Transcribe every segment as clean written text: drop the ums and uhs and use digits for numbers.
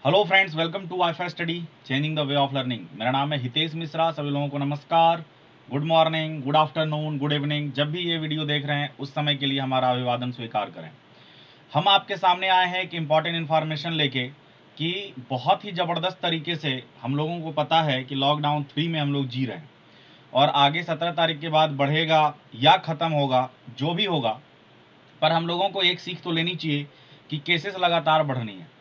Hello friends, welcome to WiFi study changing the way of learning. मेरा नाम है हितेश मिश्रा। सभी लोगों को नमस्कार, good morning, good afternoon, good evening. जब भी ये वीडियो देख रहे हैं उस समय के लिए हमारा अभिवादन स्वीकार करें। हम आपके सामने आए हैं एक इम्पॉर्टेंट इन्फॉर्मेशन लेके कि बहुत ही ज़बरदस्त तरीके से हम लोगों को पता है कि लॉकडाउन 3 में हम लोग जी रहे हैं और आगे 17 तारीख के बाद बढ़ेगा या ख़त्म होगा, जो भी होगा, पर हम लोगों को एक सीख तो लेनी चाहिए कि केसेस लगातार बढ़नी है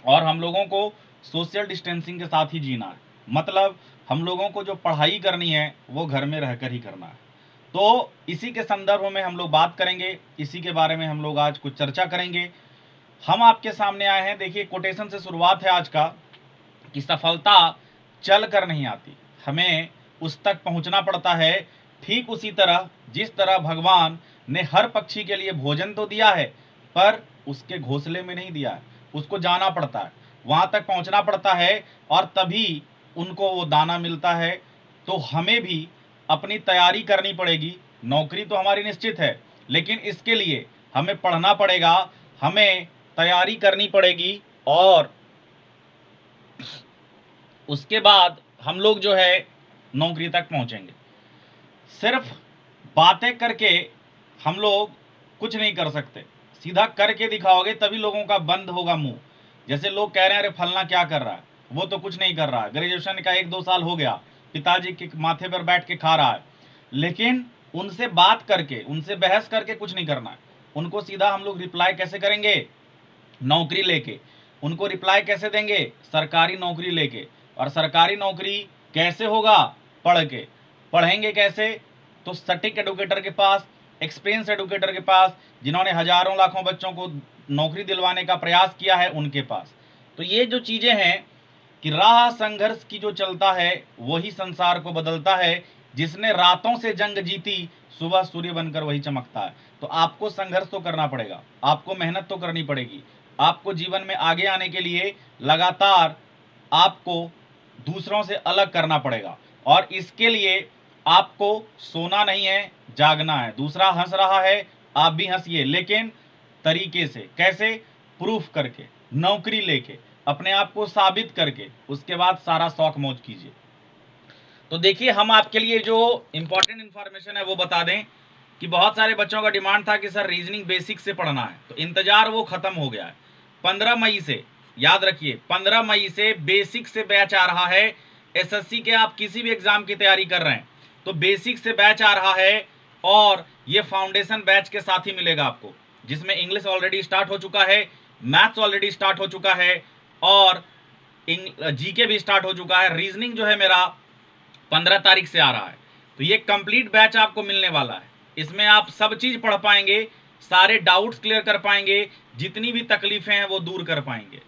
और हम लोगों को सोशल डिस्टेंसिंग के साथ ही जीना है। मतलब हम लोगों को जो पढ़ाई करनी है वो घर में रहकर ही करना है। तो इसी के संदर्भ में हम लोग बात करेंगे, इसी के बारे में हम लोग आज कुछ चर्चा करेंगे। हम आपके सामने आए हैं, देखिए कोटेशन से शुरुआत है आज का कि सफलता चल कर नहीं आती, हमें उस तक पहुंचना पड़ता है। ठीक उसी तरह जिस तरह भगवान ने हर पक्षी के लिए भोजन तो दिया है पर उसके घोंसले में नहीं दिया है, उसको जाना पड़ता है, वहां तक पहुंचना पड़ता है और तभी उनको वो दाना मिलता है। तो हमें भी अपनी तैयारी करनी पड़ेगी। नौकरी तो हमारी निश्चित है, लेकिन इसके लिए हमें पढ़ना पड़ेगा, हमें तैयारी करनी पड़ेगी और उसके बाद हम लोग जो है नौकरी तक पहुंचेंगे। सिर्फ बातें करके हम लोग कुछ नहीं कर सकते, सीधा करके दिखाओगे तभी लोगों का बंद होगा मुंह। जैसे लोग कह रहे हैं अरे फलना क्या कर रहा है, वो तो कुछ नहीं कर रहा है, ग्रेजुएशन का 1-2 साल हो गया, पिताजी के माथे पर बैठ के खा रहा है। लेकिन उनसे बात करके, उनसे बहस करके कुछ नहीं करना है। उनको सीधा हम लोग रिप्लाई कैसे करेंगे? नौकरी लेके। उनको रिप्लाई कैसे देंगे? सरकारी नौकरी लेके। और सरकारी नौकरी कैसे होगा? पढ़ के। पढ़ेंगे कैसे? तो सटीक एडुकेटर के पास, एक्सपीरियंस एडुकेटर के पास, जिन्होंने हजारों लाखों बच्चों को नौकरी दिलवाने का प्रयास किया है, उनके पास। तो ये जो चीजें हैं कि राह संघर्ष की जो चलता है वही संसार को बदलता है। जिसने रातों से जंग जीती सुबह सूर्य बनकर वही चमकता है। तो आपको संघर्ष तो करना पड़ेगा, आपको मेहनत तो करनी पड़ेगी। आपको जीवन में आगे आने के लिए लगातार आपको दूसरों से अलग करना पड़ेगा और इसके लिए आपको सोना नहीं है, जागना है। दूसरा हंस रहा है, आप भी हंसिए, लेकिन तरीके से। कैसे? प्रूफ करके, नौकरी लेके, अपने आप को साबित करके, उसके बाद सारा शौक मौज कीजिए। तो देखिए, हम आपके लिए जो इंपॉर्टेंट इंफॉर्मेशन है वो बता दें कि बहुत सारे बच्चों का डिमांड था कि सर रीजनिंग बेसिक से पढ़ना है, तो इंतजार वो खत्म हो गया है। 15 मई से, याद रखिए, 15 मई से बेसिक से बैच आ रहा है। एसएससी के आप किसी भी एग्जाम की तैयारी कर रहे हैं तो बेसिक से बैच आ रहा है और ये फाउंडेशन बैच के साथ ही मिलेगा आपको, जिसमें इंग्लिश ऑलरेडी स्टार्ट हो चुका है, मैथ्स ऑलरेडी स्टार्ट हो चुका है और जीके भी स्टार्ट हो चुका है। रीजनिंग जो है मेरा 15 तारीख से आ रहा है। तो ये कंप्लीट बैच आपको मिलने वाला है। इसमें आप सब चीज पढ़ पाएंगे, सारे डाउट्स क्लियर कर पाएंगे, जितनी भी तकलीफें हैं वो दूर कर पाएंगे।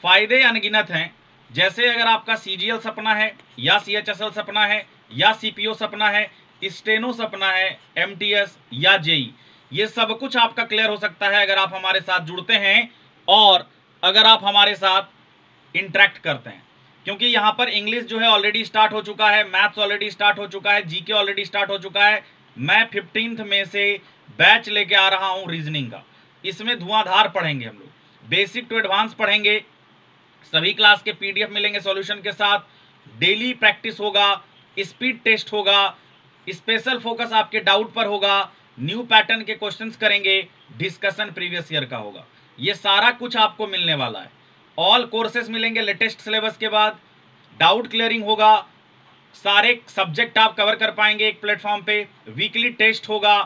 फायदे अनगिनत हैं। जैसे अगर आपका सीजीएल सपना है या सीएचएसएल सपना है या सीपीओ सपना है, स्टेनो सपना है, एमटीएस या जेई, ये सब कुछ आपका क्लियर हो सकता है अगर आप हमारे साथ जुड़ते हैं और अगर आप हमारे साथ इंटरेक्ट करते हैं। क्योंकि यहाँ पर इंग्लिश जो है ऑलरेडी स्टार्ट हो चुका है, मैथ्स ऑलरेडी स्टार्ट हो चुका है, जीके ऑलरेडी स्टार्ट हो चुका है। मैं 15 में से बैच लेके आ रहा हूँ रीजनिंग का। इसमें धुआंधार पढ़ेंगे हम लोग, बेसिक टू एडवांस पढ़ेंगे। सभी क्लास के पीडीएफ मिलेंगे सॉल्यूशन के साथ, डेली प्रैक्टिस होगा, स्पीड टेस्ट होगा, स्पेशल फोकस आपके डाउट पर होगा, न्यू पैटर्न के क्वेश्चंस करेंगे, डिस्कशन प्रीवियस ईयर का होगा। ये सारा कुछ आपको मिलने वाला है। ऑल कोर्सेज मिलेंगे लेटेस्ट सिलेबस के बाद, डाउट क्लियरिंग होगा, सारे सब्जेक्ट आप कवर कर पाएंगे एक प्लेटफॉर्म पे, वीकली टेस्ट होगा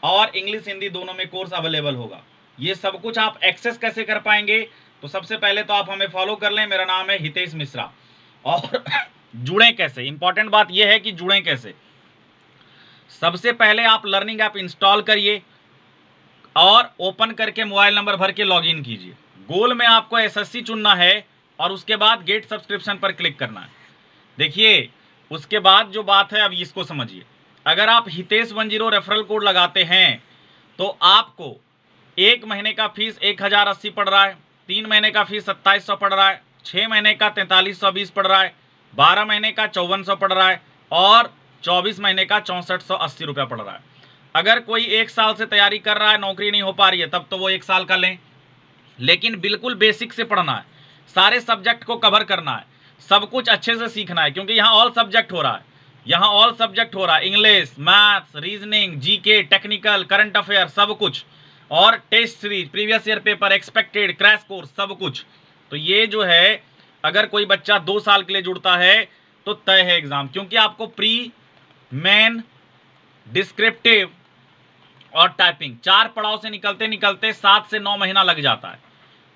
और इंग्लिश हिंदी दोनों में कोर्स अवेलेबल होगा। ये सब कुछ आप एक्सेस कैसे कर पाएंगे? तो सबसे पहले तो आप हमें फॉलो कर लें। मेरा नाम है हितेश मिश्रा। और जुड़ें कैसे? इंपॉर्टेंट बात यह है कि जुड़ें कैसे। सबसे पहले आप लर्निंग ऐप इंस्टॉल करिए और ओपन करके मोबाइल नंबर भर के लॉगिन कीजिए। गोल में आपको एसएससी चुनना है और उसके बाद गेट सब्सक्रिप्शन पर क्लिक करना है। देखिए, उसके बाद जो बात है अब इसको समझिए। अगर आप हितेश 10 रेफरल कोड लगाते हैं तो आपको 1 महीने का फीस 1080 पड़ रहा है, 3 महीने का फीस 2700 पड़ रहा है, 6 महीने का 4320 पड़ रहा है, 12 महीने का 5400 पड़ रहा है और 24 महीने का 6480 रुपया पड़ रहा है। अगर कोई 1 साल से तैयारी कर रहा है, नौकरी नहीं हो पा रही है, तब तो वो 1 साल का लें, लेकिन बिल्कुल बेसिक से पढ़ना है, सारे सब्जेक्ट को कवर करना है, सब कुछ अच्छे से सीखना है, क्योंकि यहाँ ऑल सब्जेक्ट हो रहा है, यहाँ ऑल सब्जेक्ट हो रहा है, English, maths, reasoning, GK, technical, current affair, सब कुछ, और test series, previous year paper, expected, crash course, सब कुछ। तो ये जो है अगर कोई बच्चा 2 साल के लिए जुड़ता है तो तय है एग्जाम, क्योंकि आपको प्री, मेन, डिस्क्रिप्टिव और टाइपिंग 4 पड़ाव से निकलते निकलते 7 से 9 महीना लग जाता है,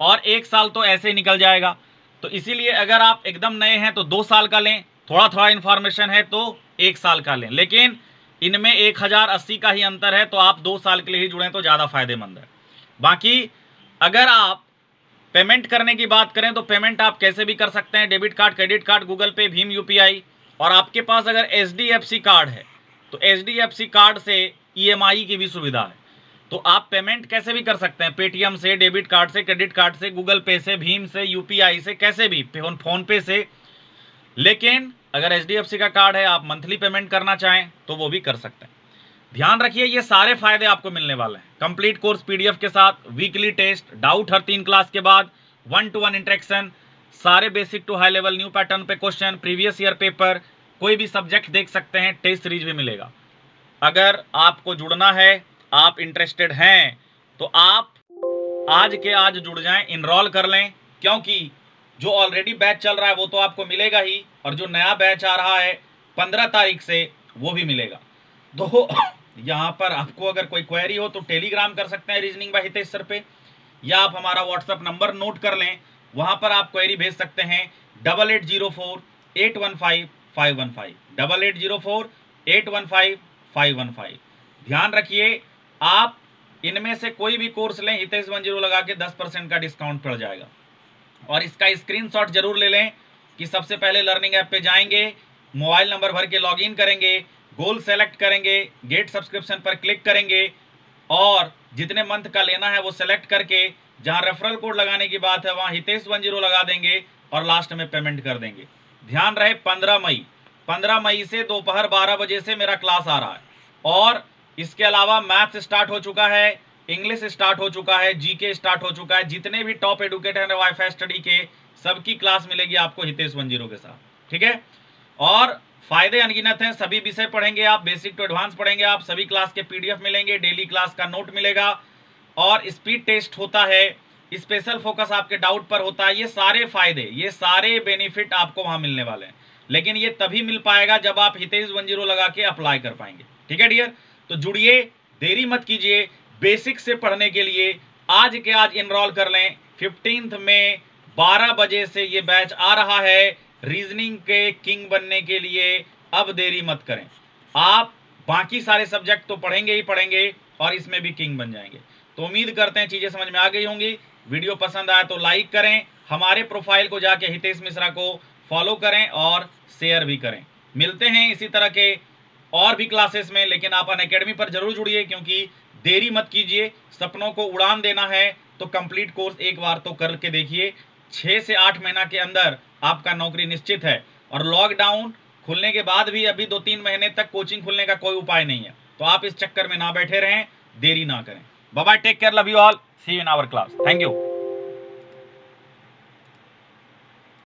और 1 साल तो ऐसे ही निकल जाएगा। तो इसीलिए अगर आप एकदम नए हैं तो 2 साल का लें, थोड़ा थोड़ा इन्फॉर्मेशन है तो 1 साल का लें, लेकिन इनमें 1080 का ही अंतर है, तो आप 2 साल के लिए ही जुड़ें तो ज़्यादा फायदेमंद है। बाकी अगर आप पेमेंट करने की बात करें तो पेमेंट आप कैसे भी कर सकते हैं, debit card, credit card, Google पे, भीम यूपीआई, और आपके पास अगर एचडीएफसी कार्ड है तो एचडीएफसी कार्ड से ईएमआई की भी सुविधा है। तो आप पेमेंट कैसे भी कर सकते हैं, पेटीएम से, डेबिट कार्ड से, क्रेडिट कार्ड से, गूगल पे से, भीम से, यूपीआई से, कैसे भी, फोन पे से। लेकिन अगर एचडीएफसी का कार्ड है, आप मंथली पेमेंट करना चाहें तो वो भी कर सकते हैं। ध्यान रखिए ये सारे फायदे आपको मिलने वाले हैं, कंप्लीट कोर्स पीडीएफ के साथ, वीकली टेस्ट, डाउट हर 3 क्लास के बाद, 1-to-1 इंटरेक्शन, सारे basic to high level new pattern पे क्वेश्चन, प्रीवियस ईयर पेपर, कोई भी सब्जेक्ट देख सकते हैं, टेस्ट सीरीज भी मिलेगा। अगर आपको जुड़ना है, आप इंटरेस्टेड हैं, तो आप आज के आज जुड़ जाएं, इनरोल कर लें, क्योंकि जो ऑलरेडी बैच चल रहा है वो तो आपको मिलेगा ही, और जो नया बैच आ रहा है 15 तारीख से वो भी मिलेगा। तो यहाँ पर आपको अगर कोई क्वेरी हो तो टेलीग्राम कर सकते हैं रीजनिंग बाय हितेश सर पे, या आप हमारा व्हाट्सअप नंबर नोट कर लें, वहाँ पर आप क्वेरी भेज सकते हैं 8804815515, 8804815515। ध्यान रखिए आप इनमें से कोई भी कोर्स लें, हितेश 10 लगा के 10% का डिस्काउंट पड़ जाएगा। और इसका स्क्रीनशॉट जरूर ले लें कि सबसे पहले लर्निंग ऐप पे जाएंगे, मोबाइल नंबर भर के लॉगिन करेंगे, गोल सेलेक्ट करेंगे, गेट सब्सक्रिप्शन पर क्लिक करेंगे, और जितने मंथ का लेना है वो सेलेक्ट करके जहां रेफरल कोड लगाने की बात है वहां हितेश 10 लगा देंगे, और लास्ट में पेमेंट कर देंगे। ध्यान रहे 15 मई से दोपहर 12 बजे से मेरा क्लास आ रहा है, और इसके अलावा मैथ्स स्टार्ट हो चुका है, इंग्लिश स्टार्ट हो चुका है, जीके स्टार्ट हो चुका है, जितने भी टॉप एडुकेटर हैं वाईफाई स्टडी के सबकी क्लास मिलेगी आपको हितेश 10 के साथ, ठीक है। और फायदे अनगिनत हैं, सभी विषय पढ़ेंगे आप, बेसिक टू एडवांस पढ़ेंगे आप, सभी क्लास के पीडीएफ मिलेंगे, डेली क्लास का नोट मिलेगा, और स्पीड टेस्ट होता है, स्पेशल फोकस आपके डाउट पर होता है। ये सारे फायदे, ये सारे बेनिफिट आपको वहां मिलने वाले हैं, लेकिन ये तभी मिल पाएगा जब आप हितेश 10 लगा के अप्लाई कर पाएंगे, ठीक है डियर। तो जुड़िए, देरी मत कीजिए, बेसिक से पढ़ने के लिए आज के आज इनरोल कर लें। 15 में 12 बजे से ये बैच आ रहा है रीजनिंग के किंग बनने के लिए, अब देरी मत करें। आप बाकी सारे सब्जेक्ट तो पढ़ेंगे ही पढ़ेंगे, और इसमें भी किंग बन जाएंगे। तो उम्मीद करते हैं चीजें समझ में आ गई होंगी। वीडियो पसंद आया तो लाइक करें, हमारे प्रोफाइल को जाके हितेश मिश्रा को फॉलो करें और शेयर भी करें। मिलते हैं इसी तरह के और भी क्लासेस में, लेकिन आप अनअकैडमी पर जरूर जुड़िए, क्योंकि देरी मत कीजिए, सपनों को उड़ान देना है तो कंप्लीट कोर्स एक बार तो करके देखिए। 6 से 8 महीना के अंदर आपका नौकरी निश्चित है, और लॉकडाउन खुलने के बाद भी अभी 2-3 महीने तक कोचिंग खुलने का कोई उपाय नहीं है, तो आप इस चक्कर में ना बैठे रहें, देरी ना करें। Bye bye, take care, love you all, see you in our class, thank you.